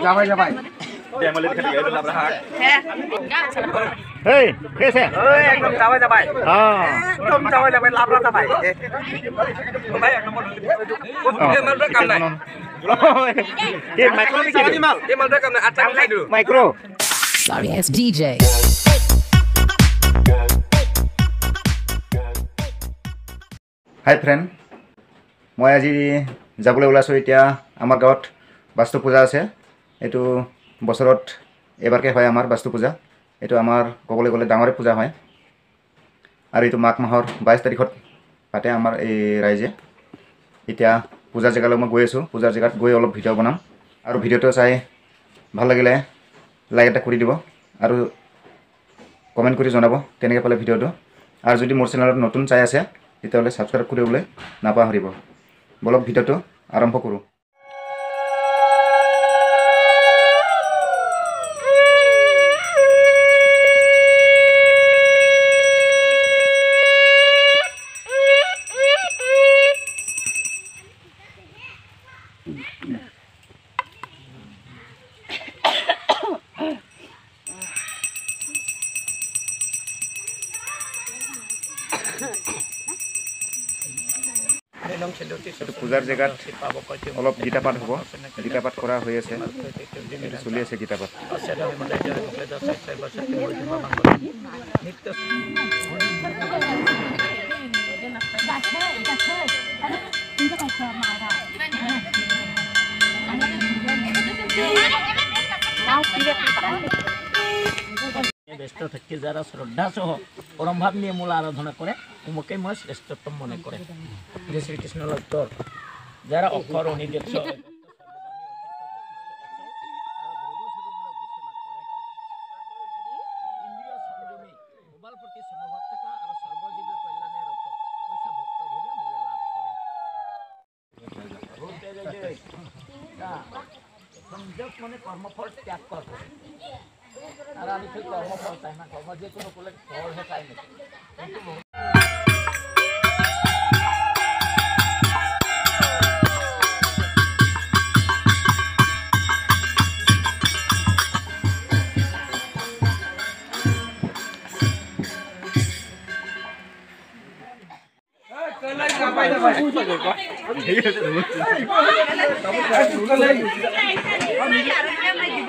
जाबाय जाबाय दे माले दिखा दिया लाभ रहा Hei, कैसे? एकदम जाबाय जाबाय एकदम जाबाय जाबाय लाभ रहा जाबाय भाई एक नंबर ये माल रे काम नहीं ये माइक्रो भी ये माल रे काम नहीं अच्छा खाई दो micro Sorry, it's DJ. Hi friend मैं आज जाबले ओलाइছো এতিয়া আমার গাঁৱত বাস্তু পূজা আছে এটো বছৰত এবাৰকে হয় আমাৰ বাস্তু পূজা এটো আমাৰ কবলে গলে ডাঙৰে পূজা হয় আৰু এটো মাঘ মাহৰ 22 তাৰিখত পাতে আমাৰ এই ৰাইজে এতিয়া পূজা জেগালৈ মই গৈ আছো পূজাৰ জেগাত গৈ অলপ ভিডিও বনাম আৰু ভিডিওটো চাই ভাল লাগিলে লাইক এটা কৰি দিব আৰু কমেন্ট কৰি জনাব কেনেকৈ পালে ভিডিওটো আৰু যদি মোৰ চেনেলত নতুন চাই আছে তেতিয়াহলে সাবস্ক্ৰাইব কৰিবলৈ নাপাহৰিব বলক ভিডিওটো আৰম্ভ কৰো পূজাৰ জেগাত অলপ গীতা পাঠ হ'ব গীতা পাঠ কৰা হৈ আছে চলি আছে গীতা পাঠ ব্যস্ত থাকি যারা শ্রদ্ধা সহ পরম ভাব নিয়ে মূল আরাধনা করে উমকে মই শ্রেষ্ঠতম মনে করে যে শ্রীকৃষ্ণ লক্ষ্য যারা অক্ষর অনির্দেশ মনে কর্মফল ত্যাগ কর আর আমি ঠিক কর্মফল চাই না কর্ম যে কোনো করলে ফল চাই না কিন্তু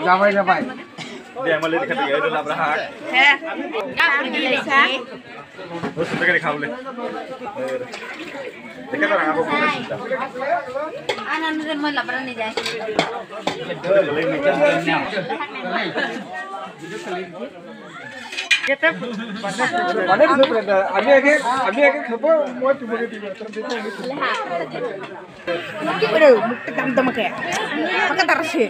जाबाय जाबाय दे माले दिखा दिया लाभ रहा वो सुन के दिखा बोले देखा तो आपको आनंद से मैं लपड़ा नहीं जाए আমি আগে খাব মই তোমাকে দিব কি করে মুক্তি কাম তোমাকে পাকা তারছে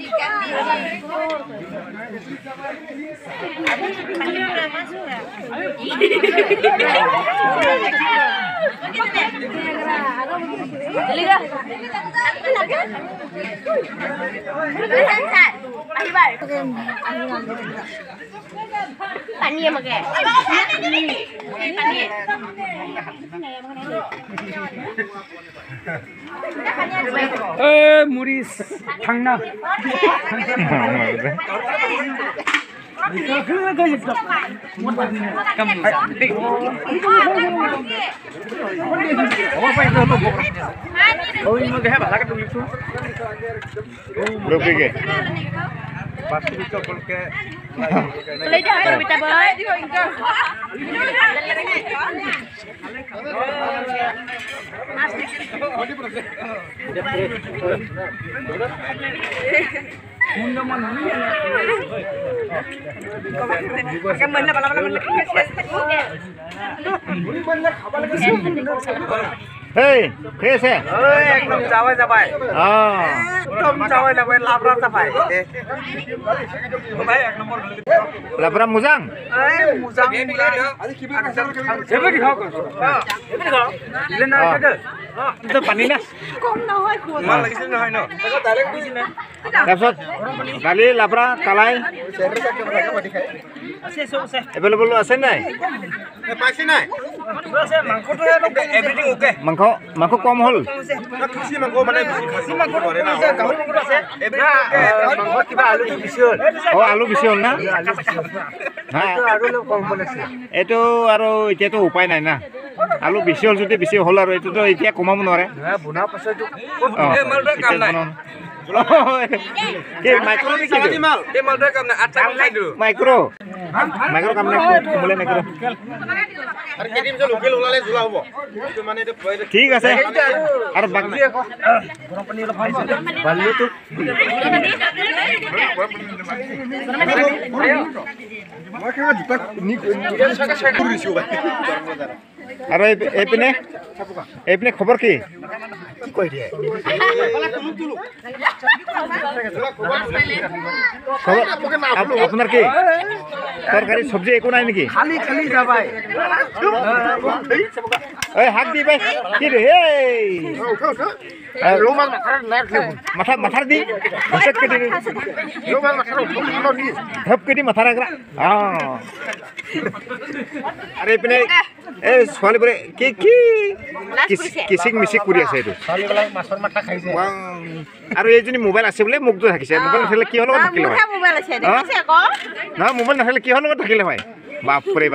चलेगा पानी है मगे मुरिस थांना lấy cho tôi bị bơi Hei, कैसे? एकदम जाबाय जाबाय एकदम जाबाय जाबाय लाभ रहा जाबाय भाई एक नंबर लाब्रा मुजां मुजां जेबो दिखाव जेबो दिखाव लेना তো পানী না ভাল লাগিছিল নহয় ন তাৰপিছত দালি লাবৰা কালাই এভেইলেবল আছে নাই পাইছি নাই এভৰিথিং ওকে মাংস কম হ'ল খাচী মাংস মানে খাচী মাংস কৰে না কিবা আলুটো বেছি হ'ল আলু বেছি হ'ল না এইটো আৰু এতিয়াতো উপায় নাই না আলু বেছি হ'ল যদি বেছি হ'ল আৰু এইটোতো এতিয়া কমাব নোৱাৰে বনোৱাৰ পাছত মাইক্ৰ' মাল এই মালটোৱে কাম নাই 8 খাই দিলো মাইক্ৰ' কাম নাই কোমলে মাইক্ৰ' আৰু কেইদিন পিছত লোকেল ওলালে জোলা হ'ব মানে ঠিক আছে আৰু বাকী গৰম পানী অলপ বালিটো আৰু এইপিনে খবৰ কি কৈ দিয়ে আপোনাৰ কি তৰকাৰী চব্জি একো নাই নেকি খালি যাবাই শাক দি পাই কি মাথাৰ দি ধপকে দি মাথা ৰাখা আৰু এইপিনে এই ছোৱালীবোৰে কি কিচিক মিচিক কৰি আছে এইটো মাছৰ মাথা খাইছে আৰু এইজনী মোবাইল আছে বোলে মুখটো থাকিছে মোবাইল নাথাকিলে কিহৰ লগত থাকিলে হয় নহয় মোবাইল নাথাকিলে কিহৰ লগত থাকিলে হয় বাপৰে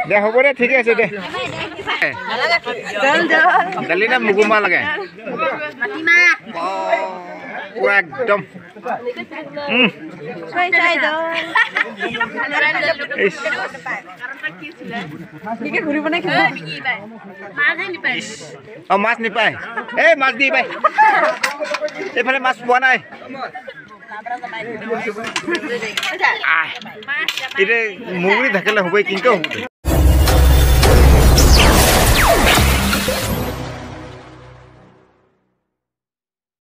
দে হ'ব দে ঠিকে আছে দে দালি না মুগুমা লাগে পুৰা একদম মাছ নিপায় এই মাছ দি পাই এইফালে মাছ পোৱা নাই এতিয়া মুগুৰি থাকিলে হ'বই কিন্তু হ'ব